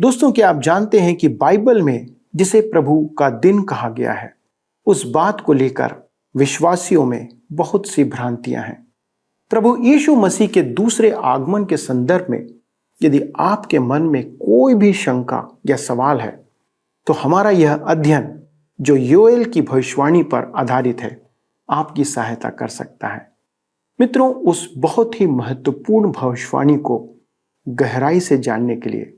दोस्तों, क्या आप जानते हैं कि बाइबल में जिसे प्रभु का दिन कहा गया है, उस बात को लेकर विश्वासियों में बहुत सी भ्रांतियां हैं। प्रभु यीशु मसीह के दूसरे आगमन के संदर्भ में यदि आपके मन में कोई भी शंका या सवाल है, तो हमारा यह अध्ययन जो योएल की भविष्यवाणी पर आधारित है, आपकी सहायता कर सकता है। मित्रों, उस बहुत ही महत्वपूर्ण भविष्यवाणी को गहराई से जानने के लिए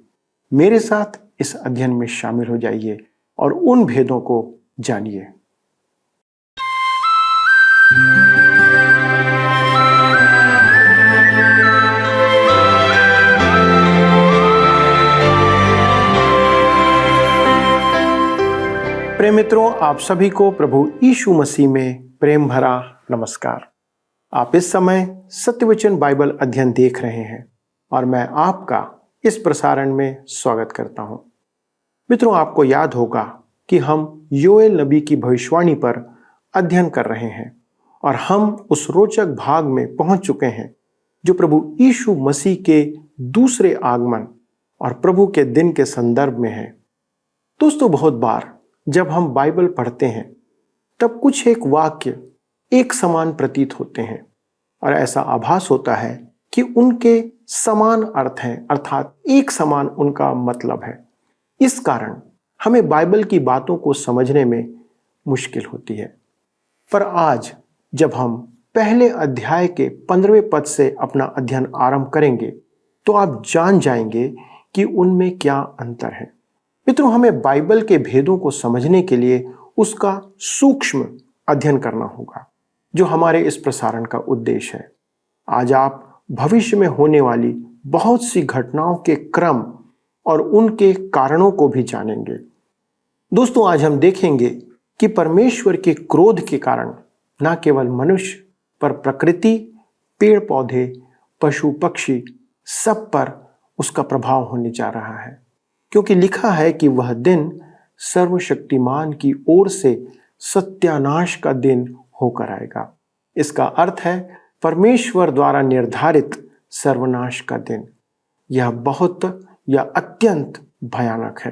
मेरे साथ इस अध्ययन में शामिल हो जाइए और उन भेदों को जानिए। प्रिय मित्रों, आप सभी को प्रभु यीशु मसीह में प्रेम भरा नमस्कार। आप इस समय सत्यवचन बाइबल अध्ययन देख रहे हैं और मैं आपका इस प्रसारण में स्वागत करता हूं। मित्रों, आपको याद होगा कि हम योएल नबी की भविष्यवाणी पर अध्ययन कर रहे हैं और हम उस रोचक भाग में पहुंच चुके हैं जो प्रभु यीशु मसीह के दूसरे आगमन और प्रभु के दिन के संदर्भ में है। दोस्तों, बहुत बार जब हम बाइबल पढ़ते हैं तब कुछ एक वाक्य एक समान प्रतीत होते हैं और ऐसा आभास होता है कि उनके समान अर्थ हैं, अर्थात एक समान उनका मतलब है। इस कारण हमें बाइबल की बातों को समझने में मुश्किल होती है। पर आज जब हम पहले अध्याय के 15वें पद से अपना अध्ययन आरंभ करेंगे तो आप जान जाएंगे कि उनमें क्या अंतर है। मित्रों, हमें बाइबल के भेदों को समझने के लिए उसका सूक्ष्म अध्ययन करना होगा, जो हमारे इस प्रसारण का उद्देश्य है। आज आप भविष्य में होने वाली बहुत सी घटनाओं के क्रम और उनके कारणों को भी जानेंगे। दोस्तों, आज हम देखेंगे कि परमेश्वर के क्रोध के कारण न केवल मनुष्य पर प्रकृति, पेड़ पौधे, पशु पक्षी सब पर उसका प्रभाव होने जा रहा है, क्योंकि लिखा है कि वह दिन सर्वशक्तिमान की ओर से सत्यानाश का दिन होकर आएगा। इसका अर्थ है परमेश्वर द्वारा निर्धारित सर्वनाश का दिन। यह बहुत या अत्यंत भयानक है।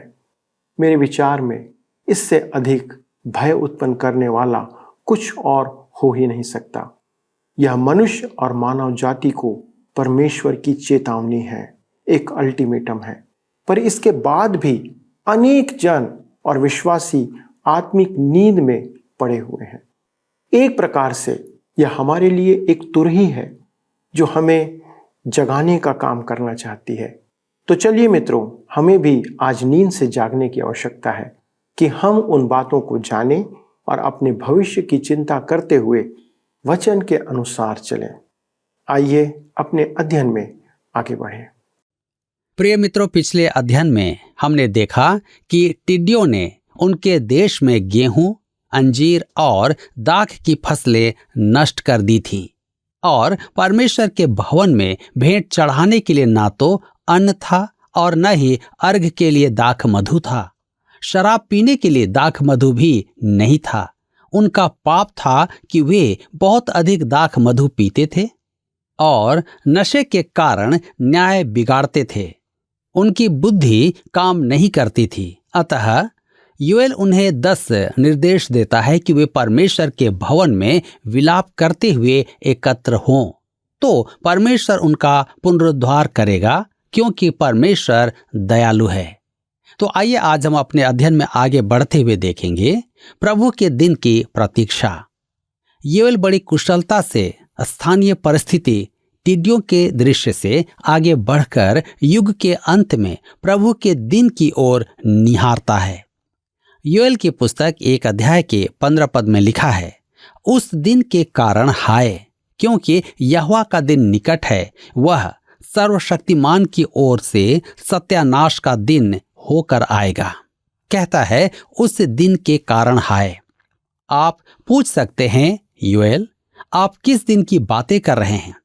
मेरे विचार में इससे अधिक भय उत्पन्न करने वाला कुछ और हो ही नहीं सकता। यह मनुष्य और मानव जाति को परमेश्वर की चेतावनी है, एक अल्टीमेटम है। पर इसके बाद भी अनेक जन और विश्वासी आत्मिक नींद में पड़े हुए हैं। एक प्रकार से यह हमारे लिए एक तुरही है जो हमें जगाने का काम करना चाहती है। तो चलिए मित्रों, हमें भी आज नींद से जागने की आवश्यकता है कि हम उन बातों को जानें और अपने भविष्य की चिंता करते हुए वचन के अनुसार चलें। आइए अपने अध्ययन में आगे बढ़ें। प्रिय मित्रों, पिछले अध्ययन में हमने देखा कि टिड्डियों ने उनके देश में गेहूं, अंजीर और दाख की फसलें नष्ट कर दी थीं और परमेश्वर के भवन में भेंट चढ़ाने के लिए ना तो अन्न था और न ही अर्घ के लिए दाख मधु था। शराब पीने के लिए दाख मधु भी नहीं था। उनका पाप था कि वे बहुत अधिक दाख मधु पीते थे और नशे के कारण न्याय बिगाड़ते थे। उनकी बुद्धि काम नहीं करती थी। अतः योएल उन्हें 10 निर्देश देता है कि वे परमेश्वर के भवन में विलाप करते हुए एकत्र हों, तो परमेश्वर उनका पुनरुद्धार करेगा, क्योंकि परमेश्वर दयालु है। तो आइए आज हम अपने अध्ययन में आगे बढ़ते हुए देखेंगे प्रभु के दिन की प्रतीक्षा। योएल बड़ी कुशलता से स्थानीय परिस्थिति टिड्डियों के दृश्य से आगे बढ़कर युग के अंत में प्रभु के दिन की ओर निहारता है। योएल की पुस्तक 1 अध्याय के 15 पद में लिखा है, उस दिन के कारण हाय, क्योंकि यहोवा का दिन निकट है, वह सर्वशक्तिमान की ओर से सत्यानाश का दिन होकर आएगा। कहता है उस दिन के कारण हाय। आप पूछ सकते हैं, योएल आप किस दिन की बातें कर रहे हैं?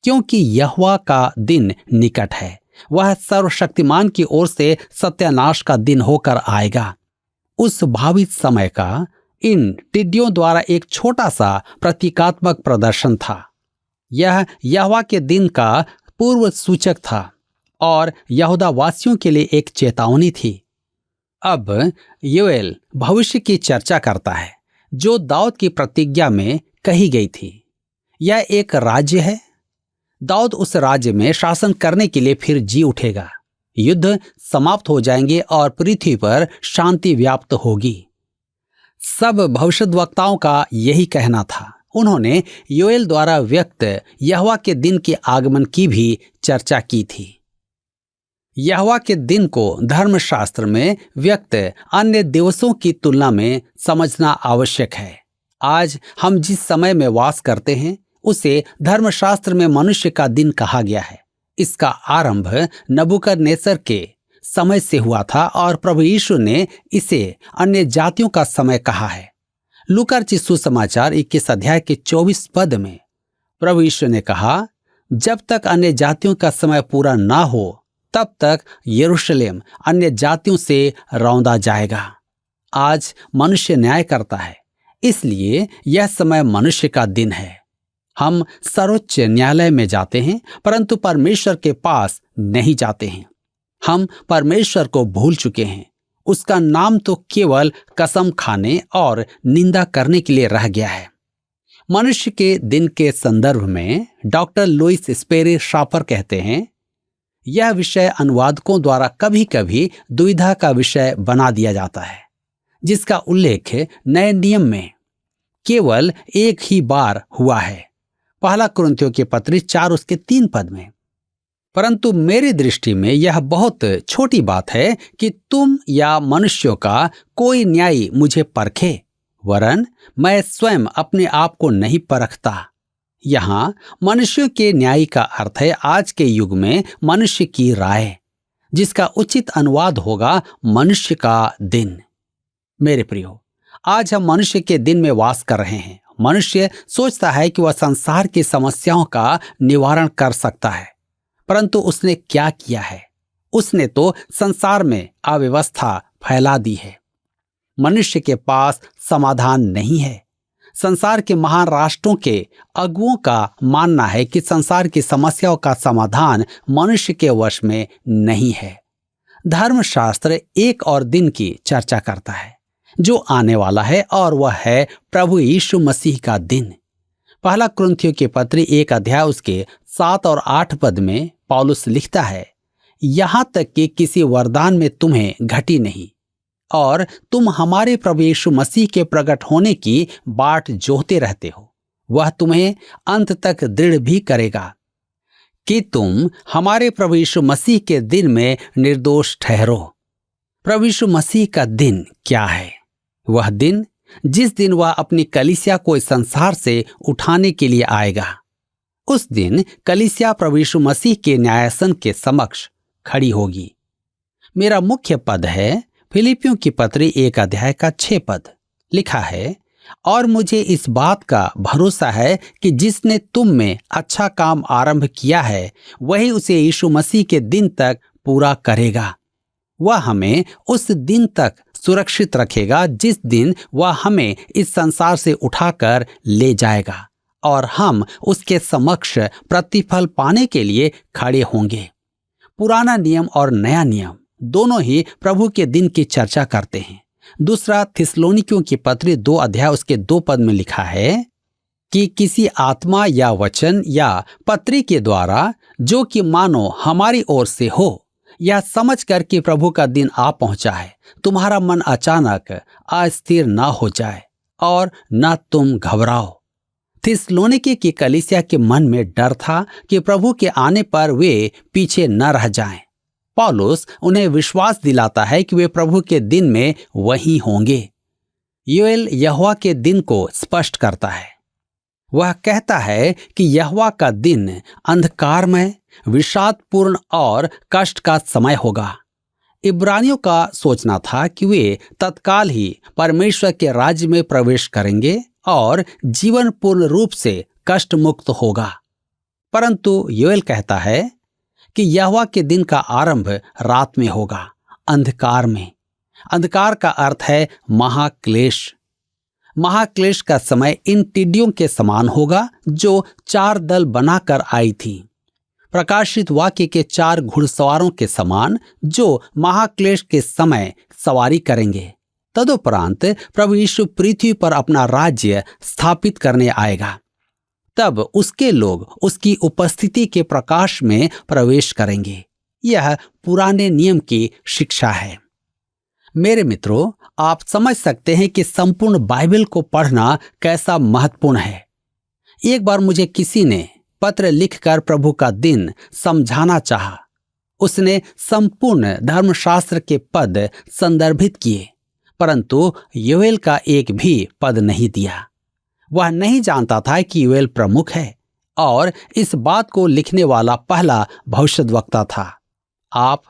क्योंकि यहोवा का दिन निकट है, वह सर्वशक्तिमान की ओर से सत्यानाश का दिन होकर आएगा। उस भावी समय का इन टिड्डियों द्वारा एक छोटा सा प्रतीकात्मक प्रदर्शन था। यह यहोवा के दिन का पूर्व सूचक था। और यहूदा वासियों के लिए एक चेतावनी थी। अब योएल भविष्य की चर्चा करता है जो दाऊद की प्रतिज्ञा में कही गई थी। यह एक राज्य है। दाऊद उस राज्य में शासन करने के लिए फिर जी उठेगा। युद्ध समाप्त हो जाएंगे और पृथ्वी पर शांति व्याप्त होगी। सब भविष्यद्वक्ताओं का यही कहना था। उन्होंने योएल द्वारा व्यक्त यहोवा के दिन के आगमन की भी चर्चा की थी। यहोवा के दिन को धर्मशास्त्र में व्यक्त अन्य दिवसों की तुलना में समझना आवश्यक है। आज हम जिस समय में वास करते हैं उसे धर्मशास्त्र में मनुष्य का दिन कहा गया है। इसका आरंभ नबूकदनेस्सर के समय से हुआ था और प्रभु यीशु ने इसे अन्य जातियों का समय कहा है। लूका रचित सुसमाचार 21 अध्याय के 24 पद में प्रभु यीशु ने कहा, जब तक अन्य जातियों का समय पूरा ना हो तब तक यरूशलेम अन्य जातियों से रौंदा जाएगा। आज मनुष्य न्याय करता है, इसलिए यह समय मनुष्य का दिन है। हम सर्वोच्च न्यायालय में जाते हैं परंतु परमेश्वर के पास नहीं जाते हैं। हम परमेश्वर को भूल चुके हैं। उसका नाम तो केवल कसम खाने और निंदा करने के लिए रह गया है। मनुष्य के दिन के संदर्भ में डॉक्टर लुईस स्पेरी शाफर कहते हैं, यह विषय अनुवादकों द्वारा कभी कभी दुविधा का विषय बना दिया जाता है, जिसका उल्लेख नए नियम में केवल एक ही बार हुआ है, पहला कुरिन्थियों के पत्री 4 उसके 3 पद में। परंतु मेरी दृष्टि में यह बहुत छोटी बात है कि तुम या मनुष्यों का कोई न्यायी मुझे परखे, वरन मैं स्वयं अपने आप को नहीं परखता। यहाँ मनुष्यों के न्याय का अर्थ है आज के युग में मनुष्य की राय, जिसका उचित अनुवाद होगा मनुष्य का दिन। मेरे प्रियो, आज हम मनुष्य के दिन में वास कर रहे हैं। मनुष्य सोचता है कि वह संसार की समस्याओं का निवारण कर सकता है, परंतु उसने क्या किया है? उसने तो संसार में अव्यवस्था फैला दी है। मनुष्य के पास समाधान नहीं है। संसार के महान राष्ट्रों के अगुओं का मानना है कि संसार की समस्याओं का समाधान मनुष्य के वश में नहीं है। धर्मशास्त्र एक और दिन की चर्चा करता है जो आने वाला है, और वह है प्रभु यीशु मसीह का दिन। पहला कुरिन्थियों के पत्री 1 अध्याय उसके 7 और 8 पद में पौलुस लिखता है, यहाँ तक कि किसी वरदान में तुम्हें घटी नहीं, और तुम हमारे प्रभु यीशु मसीह के प्रकट होने की बाट जोहते रहते हो। वह तुम्हें अंत तक दृढ़ भी करेगा कि तुम हमारे प्रभु यीशु मसीह के दिन में निर्दोष ठहरो। प्रभु यीशु मसीह का दिन क्या है? वह दिन जिस दिन वह अपनी कलीसिया को इस संसार से उठाने के लिए आएगा। उस दिन कलीसिया प्रभु यीशु मसीह के न्यायासन के समक्ष खड़ी होगी। मेरा मुख्य पद है फिलिपियों की पत्री 1 अध्याय का 6 पद। लिखा है, और मुझे इस बात का भरोसा है कि जिसने तुम में अच्छा काम आरंभ किया है वही उसे यीशु मसीह के दिन तक पूरा करेगा। वह हमें उस दिन तक सुरक्षित रखेगा जिस दिन वह हमें इस संसार से उठाकर ले जाएगा, और हम उसके समक्ष प्रतिफल पाने के लिए खड़े होंगे। पुराना नियम और नया नियम दोनों ही प्रभु के दिन की चर्चा करते हैं। दूसरा थिस्सलुनीकियों की पत्री 2 अध्याय उसके 2 पद में लिखा है कि किसी आत्मा या वचन या पत्री के द्वारा जो कि मानो हमारी ओर से हो, यह समझ कर कि प्रभु का दिन आ पहुंचा है, तुम्हारा मन अचानक अस्थिर ना हो जाए और न तुम घबराओ। थिस्सलुनीके की कलीसिया के मन में डर था कि प्रभु के आने पर वे पीछे न रह जाएं। पौलुस उन्हें विश्वास दिलाता है कि वे प्रभु के दिन में वहीं होंगे। योएल यहोवा के दिन को स्पष्ट करता है। वह कहता है कि यहोवा का दिन अंधकारमय, विषादपूर्ण और कष्ट का समय होगा। इब्रानियों का सोचना था कि वे तत्काल ही परमेश्वर के राज्य में प्रवेश करेंगे और जीवन पूर्ण रूप से कष्ट मुक्त होगा। परंतु योएल कहता है कि यहोवा के दिन का आरंभ रात में होगा, अंधकार में। अंधकार का अर्थ है महाक्लेश। महाक्लेश का समय इन टिड्डियों के समान होगा जो 4 दल बनाकर आई थी। प्रकाशित वाक्य के 4 घुड़सवारों के समान जो महाक्लेश के समय सवारी करेंगे। तदुपरांत प्रभु यीशु पृथ्वी पर अपना राज्य स्थापित करने आएगा। तब उसके लोग उसकी उपस्थिति के प्रकाश में प्रवेश करेंगे। यह पुराने नियम की शिक्षा है। मेरे मित्रों, आप समझ सकते हैं कि संपूर्ण बाइबल को पढ़ना कैसा महत्वपूर्ण है। एक बार मुझे किसी ने पत्र लिखकर प्रभु का दिन समझाना चाहा। उसने संपूर्ण धर्मशास्त्र के पद संदर्भित किए, परंतु योएल का एक भी पद नहीं दिया। वह नहीं जानता था कि योएल प्रमुख है और इस बात को लिखने वाला पहला भविष्यद्वक्ता था। आप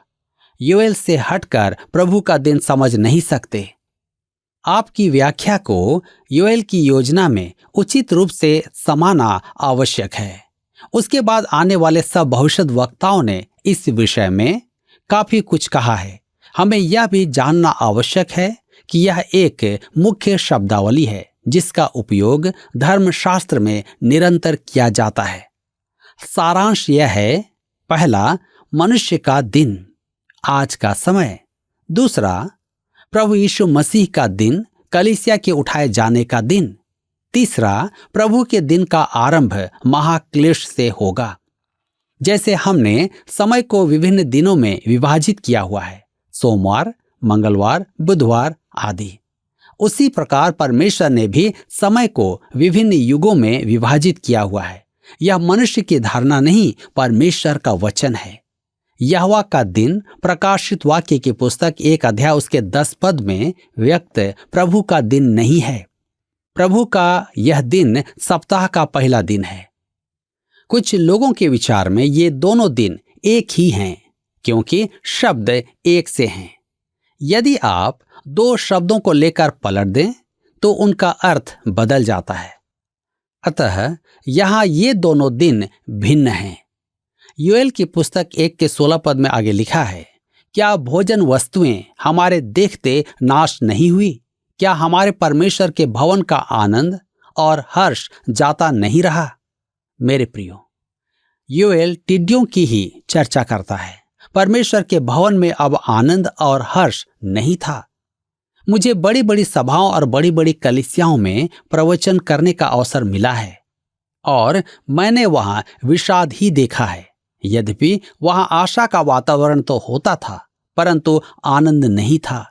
योएल से हटकर प्रभु का दिन समझ नहीं सकते। आपकी व्याख्या को योएल की योजना में उचित रूप से समाना आवश्यक है। उसके बाद आने वाले सब भविष्यद्वक्ताओं ने इस विषय में काफी कुछ कहा है। हमें यह भी जानना आवश्यक है कि यह एक मुख्य शब्दावली है जिसका उपयोग धर्मशास्त्र में निरंतर किया जाता है। सारांश यह है, पहला, मनुष्य का दिन, आज का समय। दूसरा, प्रभु यीशु मसीह का दिन, कलीसिया के उठाए जाने का दिन। तीसरा, प्रभु के दिन का आरंभ महाक्लेश से होगा। जैसे हमने समय को विभिन्न दिनों में विभाजित किया हुआ है, सोमवार, मंगलवार, बुधवार आदि, उसी प्रकार परमेश्वर ने भी समय को विभिन्न युगों में विभाजित किया हुआ है। यह मनुष्य की धारणा नहीं, परमेश्वर का वचन है। यहोवा का दिन प्रकाशित वाक्य की पुस्तक 1 अध्याय उसके 10 पद में व्यक्त प्रभु का दिन नहीं है। प्रभु का यह दिन सप्ताह का पहला दिन है। कुछ लोगों के विचार में ये दोनों दिन एक ही हैं, क्योंकि शब्द एक से हैं। यदि आप 2 शब्दों को लेकर पलट दें तो उनका अर्थ बदल जाता है। अतः यहां ये दोनों दिन भिन्न हैं। योएल की पुस्तक 1 के 16 पद में आगे लिखा है, क्या भोजन वस्तुएं हमारे देखते नाश नहीं हुई? क्या हमारे परमेश्वर के भवन का आनंद और हर्ष जाता नहीं रहा? मेरे प्रियो, योएल टिड्डियों की ही चर्चा करता है। परमेश्वर के भवन में अब आनंद और हर्ष नहीं था। मुझे बड़ी बड़ी सभाओं और बड़ी बड़ी कलीसियाओं में प्रवचन करने का अवसर मिला है और मैंने वहां विषाद ही देखा है। यद्यपि वहां आशा का वातावरण तो होता था, परंतु आनंद नहीं था।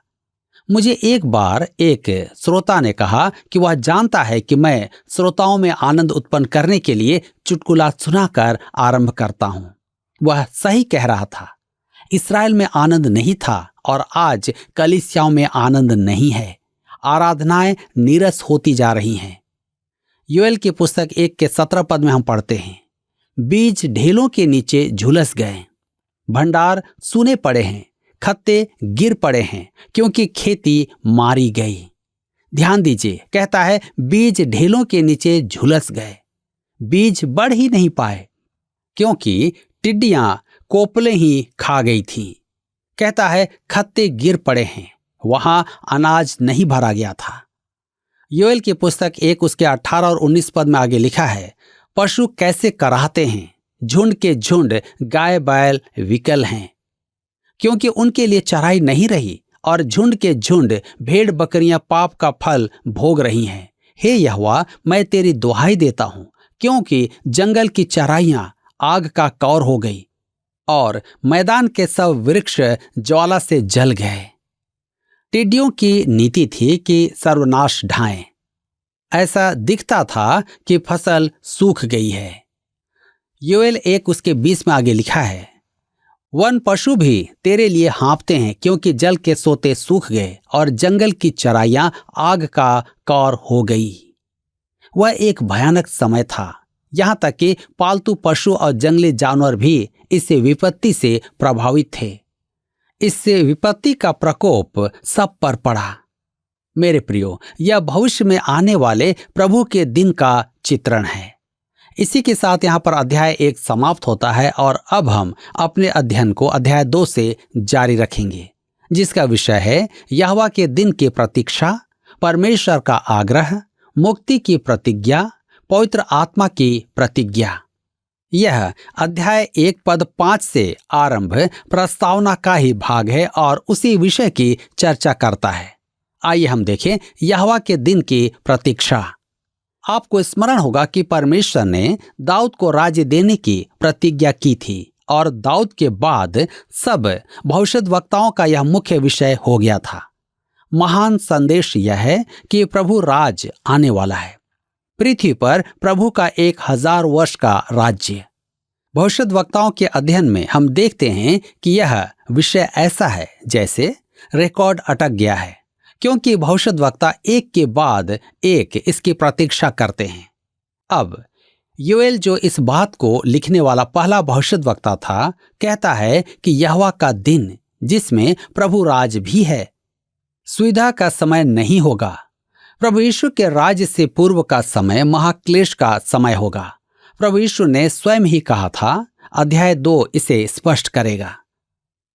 मुझे एक बार एक श्रोता ने कहा कि वह जानता है कि मैं श्रोताओं में आनंद उत्पन्न करने के लिए चुटकुला सुनाकर आरंभ करता हूं। वह सही कह रहा था। इस्राएल में आनंद नहीं था और आज कलीसियाओं में आनंद नहीं है। आराधनाएं नीरस होती जा रही हैं। योएल की पुस्तक 1 के 17 पद में हम पढ़ते हैं, बीज ढेलों के नीचे झुलस गए, भंडार सूने पड़े हैं, खत्ते गिर पड़े हैं, क्योंकि खेती मारी गई। ध्यान दीजिए, कहता है बीज ढेलों के नीचे झुलस गए। बीज बढ़ ही नहीं पाए क्योंकि टिड्डियां कोपले ही खा गई थी। कहता है खत्ते गिर पड़े हैं, वहां अनाज नहीं भरा गया था। योएल की पुस्तक 1 उसके 18 और 19 पद में आगे लिखा है, पशु कैसे कराहते हैं, झुंड के झुंड गाय बैल विकल हैं, क्योंकि उनके लिए चराई नहीं रही और झुंड के झुंड भेड़ बकरियां पाप का फल भोग रही हैं। हे यहोवा, मैं तेरी दुहाई देता हूं, क्योंकि जंगल की चराइयां आग का कौर हो गई और मैदान के सब वृक्ष ज्वाला से जल गए। टिड्डियों की नीति थी कि सर्वनाश ढाएं। ऐसा दिखता था कि फसल सूख गई है। योएल 1 उसके 20 में आगे लिखा है, वन पशु भी तेरे लिए हाँफते हैं, क्योंकि जल के सोते सूख गए और जंगल की चराइयां आग का कौर हो गई। वह एक भयानक समय था। यहां तक कि पालतू पशु और जंगली जानवर भी इस विपत्ति से प्रभावित थे। इस विपत्ति का प्रकोप सब पर पड़ा। मेरे प्रियो, यह भविष्य में आने वाले प्रभु के दिन का चित्रण है। इसी के साथ यहाँ पर अध्याय 1 समाप्त होता है और अब हम अपने अध्ययन को अध्याय 2 से जारी रखेंगे, जिसका विषय है यहोवा के दिन की प्रतीक्षा, परमेश्वर का आग्रह, मुक्ति की प्रतिज्ञा, पवित्र आत्मा की प्रतिज्ञा। यह अध्याय 1 पद 5 से आरंभ प्रस्तावना का ही भाग है और उसी विषय की चर्चा करता है। आइए हम देखें यहोवा के दिन की प्रतीक्षा। आपको स्मरण होगा कि परमेश्वर ने दाऊद को राज्य देने की प्रतिज्ञा की थी और दाऊद के बाद सब भविष्यद्वक्ताओं का यह मुख्य विषय हो गया था। महान संदेश यह है कि प्रभु राज आने वाला है। पृथ्वी पर प्रभु का 1000 वर्ष का राज्य। भविष्यद्वक्ताओं के अध्ययन में हम देखते हैं कि यह विषय ऐसा है जैसे रिकॉर्ड अटक गया है, क्योंकि भविष्यद्वक्ता एक के बाद एक इसकी प्रतीक्षा करते हैं। अब योएल, जो इस बात को लिखने वाला पहला भविष्यद्वक्ता था, कहता है कि यहोवा का दिन जिसमें प्रभु राज भी है, सुविधा का समय नहीं होगा। प्रभु यीशु के राज्य से पूर्व का समय महाक्लेश का समय होगा। प्रभु यीशु ने स्वयं ही कहा था, अध्याय 2 इसे स्पष्ट करेगा,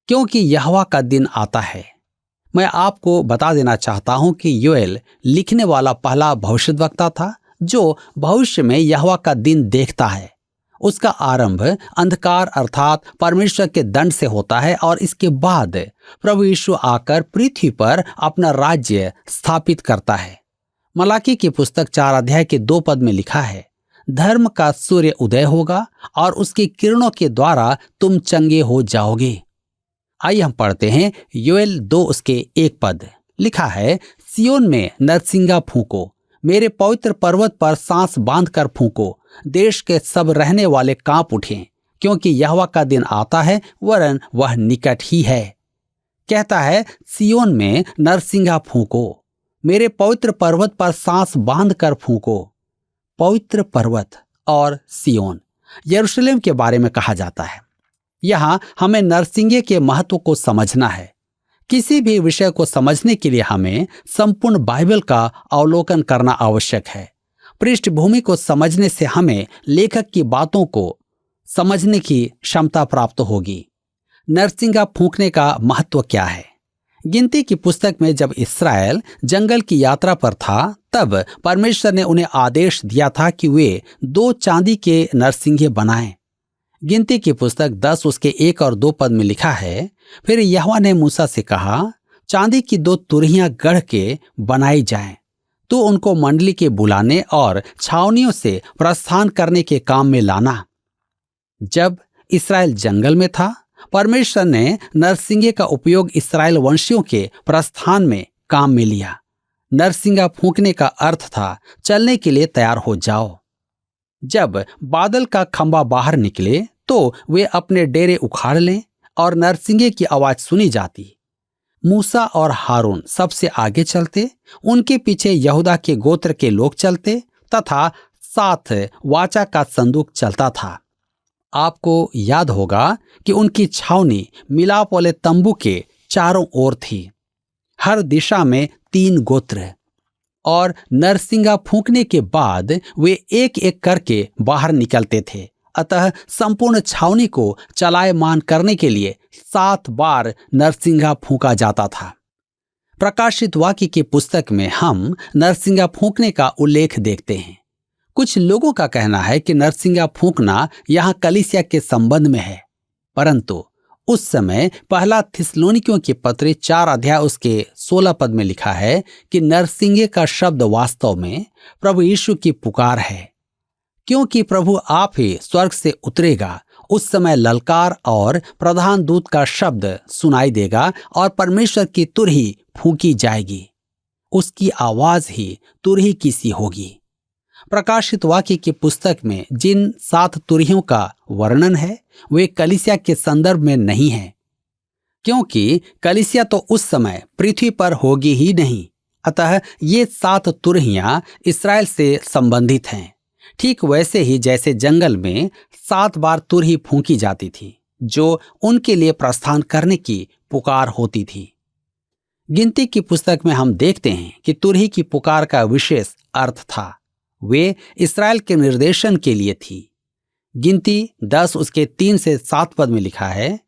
क्योंकि यहोवा का दिन आता है। मैं आपको बता देना चाहता हूं कि योएल लिखने वाला पहला भविष्यद्वक्ता था जो भविष्य में यहोवा का दिन देखता है। उसका आरंभ अंधकार अर्थात परमेश्वर के दंड से होता है और इसके बाद प्रभु यीशु आकर पृथ्वी पर अपना राज्य स्थापित करता है। मलाकी की पुस्तक 4 अध्याय के 2 पद में लिखा है, धर्म का सूर्य उदय होगा और उसकी किरणों के द्वारा तुम चंगे हो जाओगे। आइए हम पढ़ते हैं योएल 2 उसके 1 पद। लिखा है, सियोन में नरसिंगा फूंको, मेरे पवित्र पर्वत पर सांस बांध कर फूंको, देश के सब रहने वाले कांप उठें, क्योंकि यहोवा का दिन आता है, वरन वह निकट ही है। कहता है, सियोन में नरसिंगा फूंको, मेरे पवित्र पर्वत पर सांस बांध कर फूंको। पवित्र पर्वत और सियोन यरूशलेम के बारे में कहा जाता है। यहां हमें नरसिंगे के महत्व को समझना है। किसी भी विषय को समझने के लिए हमें संपूर्ण बाइबल का अवलोकन करना आवश्यक है। पृष्ठभूमि को समझने से हमें लेखक की बातों को समझने की क्षमता प्राप्त होगी। नरसिंगा फूंकने का महत्व क्या है? गिनती की पुस्तक में जब इस्राएल जंगल की यात्रा पर था, तब परमेश्वर ने उन्हें आदेश दिया था कि वे 2 चांदी के नरसिंगे बनाएं। गिनती की पुस्तक 10 उसके 1 और 2 पद में लिखा है, फिर यहोवा ने मूसा से कहा, चांदी की 2 तुरहियां गढ़ के बनाई जाएं, तो उनको मंडली के बुलाने और छावनियों से प्रस्थान करने के काम में लाना। जब इस्राएल जंगल में था, परमेश्वर ने नरसिंगे का उपयोग इस्राएल वंशियों के प्रस्थान में काम में लिया। नरसिंगा फूंकने का अर्थ था चलने के लिए तैयार हो जाओ। जब बादल का खंबा बाहर निकले तो वे अपने डेरे उखाड़ लें और नरसिंगे की आवाज सुनी जाती। मूसा और हारून सबसे आगे चलते, उनके पीछे यहूदा के गोत्र के लोग चलते तथा साथ वाचा का संदूक चलता था। आपको याद होगा कि उनकी छावनी मिलाप वाले तंबू के चारों ओर थी, हर दिशा में 3 गोत्र। और नरसिंगा फूंकने के बाद वे एक एक करके बाहर निकलते थे। अतः संपूर्ण छावनी को चलायमान करने के लिए 7 बार नरसिंगा फूंका जाता था। प्रकाशित वाक्य की पुस्तक में हम नरसिंगा फूंकने का उल्लेख देखते हैं। कुछ लोगों का कहना है कि नरसिंगा फूंकना यहाँ कलीसिया के संबंध में है, परंतु उस समय पहला थिस्सलुनीकियों की पत्री 4 अध्याय उसके 16 पद में लिखा है कि नरसिंगे का शब्द वास्तव में प्रभु यीशु की पुकार है, क्योंकि प्रभु आप ही स्वर्ग से उतरेगा। उस समय ललकार और प्रधान दूत का शब्द सुनाई देगा और परमेश्वर की तुरही फूंकी जाएगी। उसकी आवाज ही तुरही की सी होगी। प्रकाशित वाक्य की पुस्तक में जिन 7 तुरहियों का वर्णन है वे कलीसिया के संदर्भ में नहीं है, क्योंकि कलीसिया तो उस समय पृथ्वी पर होगी ही नहीं। अतः ये 7 तुरहियां इस्राएल से संबंधित हैं, ठीक वैसे ही जैसे जंगल में 7 बार तुरही फूंकी जाती थी, जो उनके लिए प्रस्थान करने की पुकार होती थी। गिनती की पुस्तक में हम देखते हैं कि तुरही की पुकार का विशेष अर्थ था, वे इस्राएल के निर्देशन के लिए थी। गिनती 10 उसके 3 से 7 पद में लिखा है,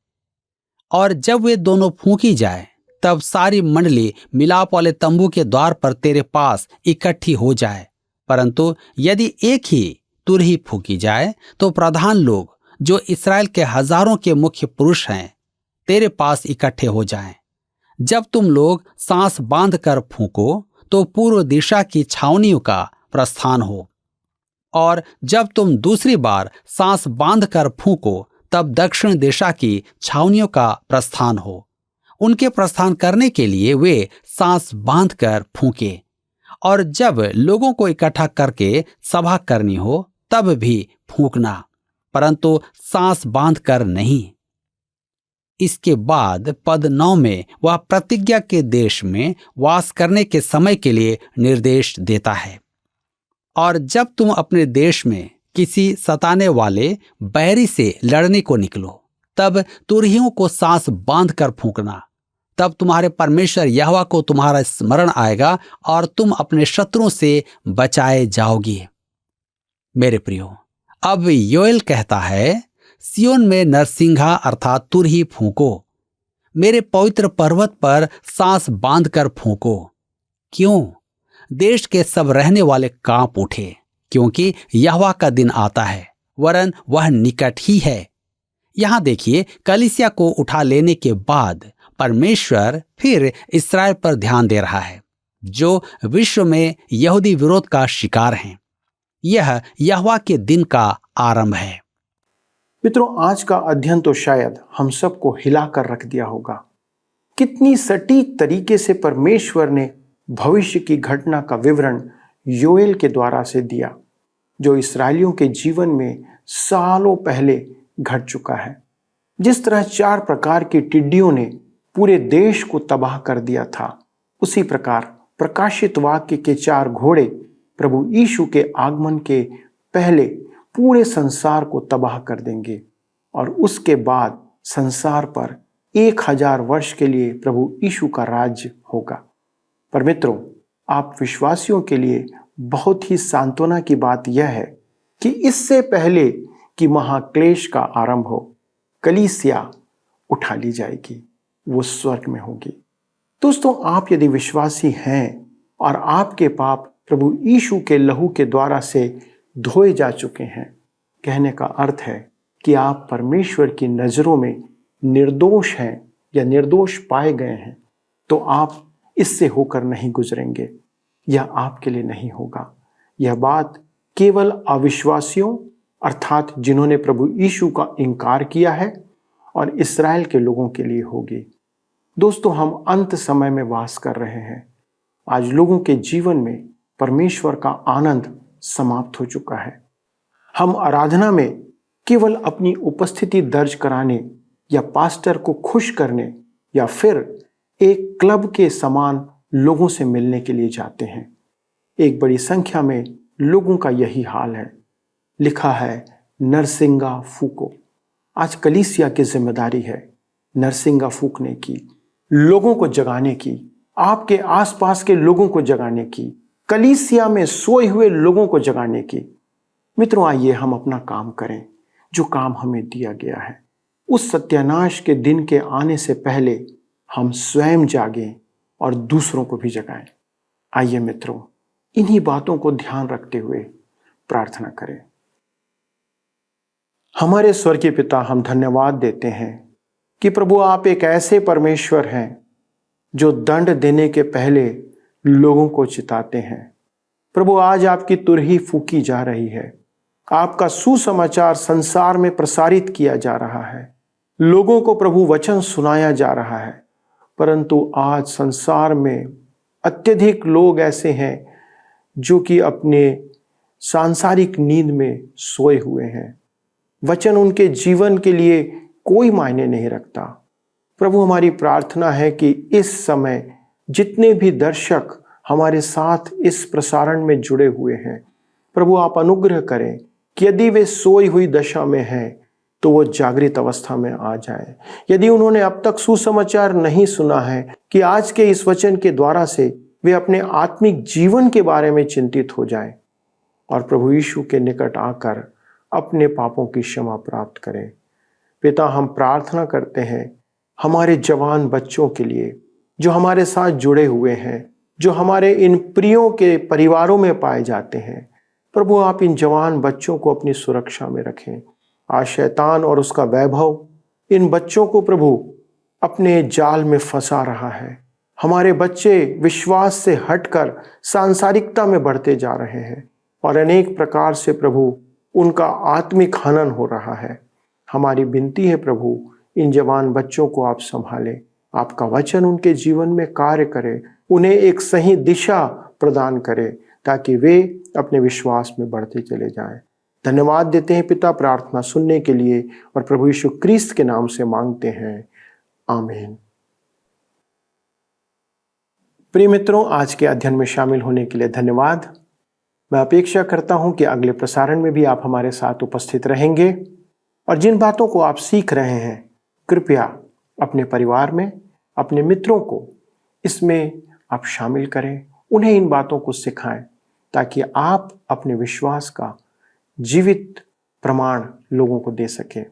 और जब वे दोनों फूंकी जाए तब सारी मंडली मिलाप वाले तंबू के द्वार पर तेरे पास इकट्ठी हो जाए, परंतु यदि एक ही तुरही फूकी जाए तो प्रधान लोग, जो इस्राएल के हजारों के मुख्य पुरुष हैं, तेरे पास इकट्ठे हो जाएं। जब तुम लोग सांस बांध कर फूंको तो पूर्व दिशा की छावनियों का प्रस्थान हो, और जब तुम दूसरी बार सांस बांध कर फूंको तब दक्षिण दिशा की छावनियों का प्रस्थान हो। उनके प्रस्थान करने के लिए वे सांस बांध कर फूंके, और जब लोगों को इकट्ठा करके सभा करनी हो तब भी फूंकना, परंतु सांस बांध कर नहीं। इसके बाद पद 9 में वह प्रतिज्ञा के देश में वास करने के समय के लिए निर्देश देता है। और जब तुम अपने देश में किसी सताने वाले बैरी से लड़ने को निकलो, तब तुरहियों को सांस बांध कर फूंकना। तब तुम्हारे परमेश्वर यहोवा को तुम्हारा स्मरण आएगा और तुम अपने शत्रुओं से बचाए जाओगे। मेरे प्रियो, अब योएल कहता है, सियोन में नरसिंघा अर्थात तुरही फूंको, मेरे पवित्र पर्वत पर सांस बांध कर फूंको। क्यों? देश के सब रहने वाले कांप उठे, क्योंकि यहोवा का दिन आता है, वरन वह निकट ही है। यहां देखिए, कलीसिया को उठा लेने के बाद परमेश्वर फिर इस्राएल पर ध्यान दे रहा है, जो विश्व में यहूदी विरोध का शिकार हैं। यह यहोवा के दिन का आरंभ है। मित्रों, आज का अध्ययन तो शायद हम सबको हिलाकर रख दिया होगा। कितनी सटीक तरीके से परमेश्वर ने भविष्य की घटना का विवरण योएल के द्वारा से दिया, जो इस्राएलियों के जीवन में सालों पहले घट चुका है। जिस तरह 4 प्रकार की टिड्डियों ने पूरे देश को तबाह कर दिया था, उसी प्रकार प्रकाशित वाक्य के 4 घोड़े प्रभु यीशु के आगमन के पहले पूरे संसार को तबाह कर देंगे, और उसके बाद संसार पर 1000 वर्ष के लिए प्रभु यीशु का राज्य होगा। पर मित्रों, आप विश्वासियों के लिए बहुत ही सांत्वना की बात यह है कि इससे पहले कि महाक्लेश का आरंभ हो, कलीसिया उठा ली जाएगी, वो स्वर्ग में होगी। दोस्तों, आप यदि विश्वासी हैं और आपके पाप प्रभु यीशु के लहू के द्वारा से धोए जा चुके हैं, कहने का अर्थ है कि आप परमेश्वर की नजरों में निर्दोष हैं या निर्दोष पाए गए हैं, तो आप इससे होकर नहीं गुजरेंगे। यह आपके लिए नहीं होगा। यह बात केवल अविश्वासियों अर्थात जिन्होंने प्रभु यीशु का इनकार किया है और इस्राएल के लोगों के लिए होगी। दोस्तों, हम अंत समय में वास कर रहे हैं। आज लोगों के जीवन में परमेश्वर का आनंद समाप्त हो चुका है। हम आराधना में केवल अपनी उपस्थिति दर्ज कराने या पास्टर को खुश करने या फिर एक क्लब के समान लोगों से मिलने के लिए जाते हैं। एक बड़ी संख्या में लोगों का यही हाल है। लिखा है, नरसिंगा फूको। आज कलीसिया की जिम्मेदारी है नरसिंगा फूकने की, लोगों को जगाने की, आपके आसपास के लोगों को जगाने की, कलीसिया में सोए हुए लोगों को जगाने की। मित्रों, आइए हम अपना काम करें, जो काम हमें दिया गया है। उस सत्यानाश के दिन के आने से पहले हम स्वयं जागें और दूसरों को भी जगाएं। आइए मित्रों, इन्हीं बातों को ध्यान रखते हुए प्रार्थना करें। हमारे स्वर्गीय पिता, हम धन्यवाद देते हैं कि प्रभु आप एक ऐसे परमेश्वर हैं जो दंड देने के पहले लोगों को चिताते हैं। प्रभु, आज आपकी तुरही फूकी जा रही है। आपका सुसमाचार संसार में प्रसारित किया जा रहा है। लोगों को प्रभु वचन सुनाया जा रहा है, परंतु आज संसार में अत्यधिक लोग ऐसे हैं जो कि अपने सांसारिक नींद में सोए हुए हैं। वचन उनके जीवन के लिए कोई मायने नहीं रखता। प्रभु, हमारी प्रार्थना है कि इस समय जितने भी दर्शक हमारे साथ इस प्रसारण में जुड़े हुए हैं, प्रभु आप अनुग्रह करें कि यदि वे सोई हुई दशा में हैं तो वो जागृत अवस्था में आ जाएं। यदि उन्होंने अब तक सुसमाचार नहीं सुना है कि आज के इस वचन के द्वारा से वे अपने आत्मिक जीवन के बारे में चिंतित हो जाएं और प्रभु यीशु के निकट आकर अपने पापों की क्षमा प्राप्त करें। पिता, हम प्रार्थना करते हैं हमारे जवान बच्चों के लिए जो हमारे साथ जुड़े हुए हैं, जो हमारे इन प्रियों के परिवारों में पाए जाते हैं। प्रभु आप इन जवान बच्चों को अपनी सुरक्षा में रखें। आज शैतान और उसका वैभव इन बच्चों को प्रभु अपने जाल में फंसा रहा है। हमारे बच्चे विश्वास से हटकर सांसारिकता में बढ़ते जा रहे हैं और अनेक प्रकार से प्रभु उनका आत्मिक हनन हो रहा है। हमारी विनती है प्रभु, इन जवान बच्चों को आप संभालें, आपका वचन उनके जीवन में कार्य करे, उन्हें एक सही दिशा प्रदान करे ताकि वे अपने विश्वास में बढ़ते चले जाएं। धन्यवाद देते हैं पिता, प्रार्थना सुनने के लिए और प्रभु यीशु क्रिस्त के नाम से मांगते हैं, आमीन। प्रिय मित्रों, आज के अध्ययन में शामिल होने के लिए धन्यवाद। मैं अपेक्षा करता हूं कि अगले प्रसारण में भी आप हमारे साथ उपस्थित रहेंगे और जिन बातों को आप सीख रहे हैं कृपया अपने परिवार में अपने मित्रों को इसमें आप शामिल करें, उन्हें इन बातों को सिखाएं ताकि आप अपने विश्वास का जीवित प्रमाण लोगों को दे सकें।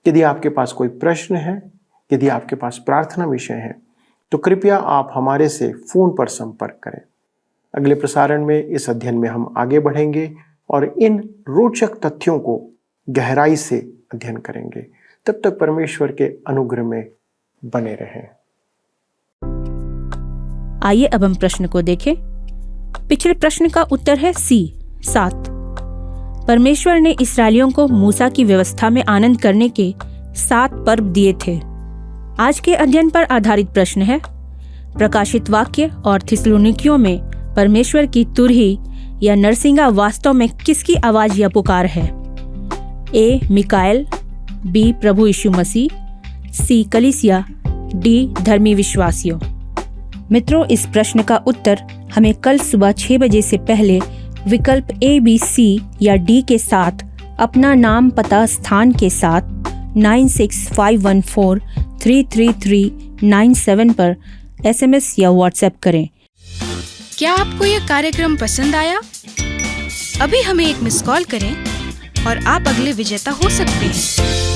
यदि आपके पास कोई प्रश्न है, यदि आपके पास प्रार्थना विषय है, तो कृपया आप हमारे से फोन पर संपर्क करें। अगले प्रसारण में इस अध्ययन में हम आगे बढ़ेंगे और इन रोचक तथ्यों को गहराई से अध्ययन करेंगे। तब तक परमेश्वर के अनुग्रह में बने रहें। आइए अब हम प्रश्न को देखें। पिछले प्रश्न का उत्तर है सी 7। परमेश्वर ने इस्राएलियों को मूसा की व्यवस्था में आनंद करने के 7 पर्व दिए थे। आज के अध्ययन पर आधारित प्रश्न है, प्रकाशित वाक्य और थिस्सलुनीकियों में परमेश्वर की तुरही या नरसिंगा वास्तव में किसकी आवाज या पुकार है? ए मिकाएल, बी प्रभु यीशु मसीह, सी कलीसिया, डी धर्मी विश्वासियों। मित्रों, इस प्रश्न का उत्तर हमें कल सुबह 6 बजे से पहले विकल्प ए, बी, सी या डी के साथ अपना नाम, पता, स्थान के साथ 9651433397 पर SMS या WhatsApp करें। क्या आपको यह कार्यक्रम पसंद आया? अभी हमें एक मिस कॉल करें और आप अगले विजेता हो सकते हैं।